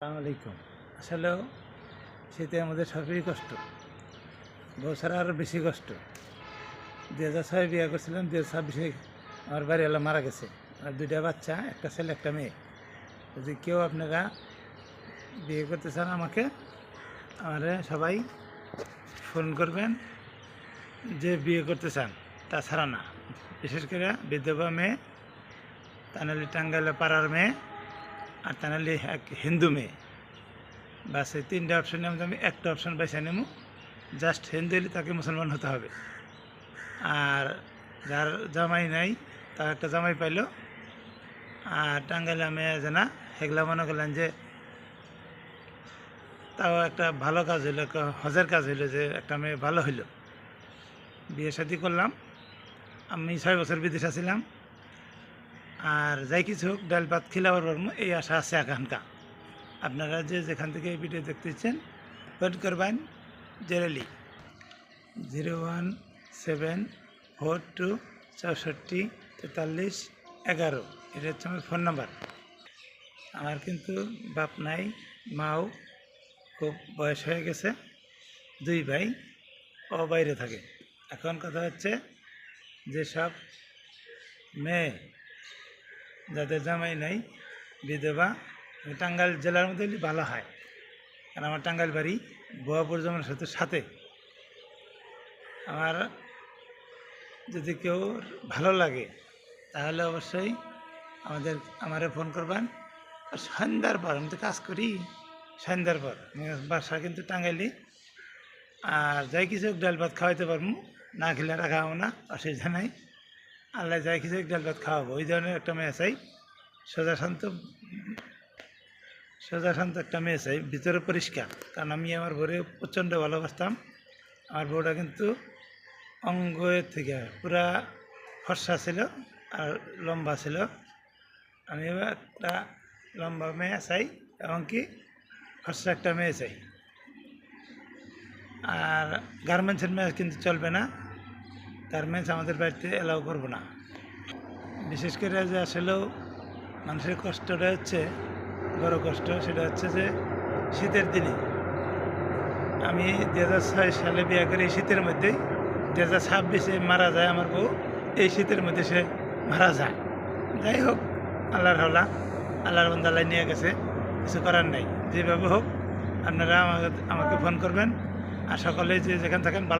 আসসালামু আলাইকুম। আসলেও শীতে আমাদের সবই কষ্ট, বউ ছাড়া আরও বেশি কষ্ট। 2006 বিয়ে করছিলাম, 2026 আমার বাড়িওয়ালা মারা গেছে। আর দুইটা বাচ্চা, একটা ছেলে একটা মেয়ে। যদি কেউ আপনারা বিয়ে করতে চান আমাকে সবাই ফোন করবেন যে বিয়ে করতে চান, তাছাড়া না। বিশেষ করে বিধবা মেয়ে, তা নাহলে টাঙ্গাইলে পাড়ার মেয়ে, আর তা নাহলে এক হিন্দু মেয়ে। বাস এই তিনটে অপশনের মধ্যে আমি একটা অপশন বেছে নেব। জাস্ট হিন্দু হলে তাকে মুসলমান হতে হবে। আর যার জামাই নাই তার একটা জামাই পাইল। আর টাঙ্গাইলে মেয়ে জানা সেগুলা মনে করলেন যে তাও একটা ভালো কাজ হইলো, একটা হজের কাজ হইলো যে একটা মেয়ে ভালো হইলো। বিয়ে শাদি করলাম। আমি 6 বছর বিদেশে ছিলাম। আর যাই কিছু হোক, ডাল ভাত খিলাবার পারবো এই আশা আছে আকাঙ্ক্ষা। আপনারা যে যেখান থেকে এই ভিডিও দেখতেছেন, ফোন করবেন জেরেলি 01742 64 43 11। এটা হচ্ছে আমার ফোন নাম্বার। আমার কিন্তু বাপ নাই, মাও খুব বয়স হয়ে গেছে। 2 ভাই ও বাইরে থাকে। এখন কথা হচ্ছে যেসব মেয়ে যাদের জামাই নাই, বিধবা, টাঙ্গাইল জেলার মধ্যে ভালো হয়। কারণ আমার টাঙ্গাইল বাড়ি বোয়াপুর জমার সাথে। আমার যদি কেউ ভালো লাগে তাহলে অবশ্যই আমারে ফোন করবেন। আর সন্ধ্যার পর আমি তো কাজ করি, সন্ধ্যার পর বাসা কিন্তু টাঙ্গাইলি। আর যাই কিছু ডাল ভাত খাওয়াইতে পারবো, না খেলে রাখাবো না, অসুবিধা নাই। আল্লাহ যাই কিছু ডাল ভাত খাওয়াবো। ওই ধরনের একটা মেয়ে চাই, সোজা শান্ত একটা মেয়ে চাই, ভিতরে পরিষ্কার। কারণ আমি আমার বউরে প্রচণ্ড ভালোবাসতাম। আমার বউটা কিন্তু অঙ্গের থেকে পুরা ফর্সা ছিল আর লম্বা ছিল। আমি একটা লম্বা মেয়ে চাই, এমনকি ফর্সা একটা মেয়ে চাই। আর গার্মেন্টসের মেয়ে কিন্তু চলবে না, গার্মেন্টস আমাদের বাড়িতে এলাও করবো না। বিশেষ করে যে আসলেও মানুষের কষ্টটা হচ্ছে বড় কষ্ট, সেটা হচ্ছে যে শীতের দিনে। আমি 2006 সালে বিয়ে করি এই শীতের মধ্যেই। 2026 মারা যায় আমার বউ, এই শীতের মধ্যে সে মারা যায়। যাই হোক, আল্লাহর হলা, আল্লাহর বন্দাল্লাই নিয়ে গেছে, কিছু করার নাই। যেভাবে হোক আপনারা আমাকে ফোন করবেন। আর সকলে যে যেখানে থাকেন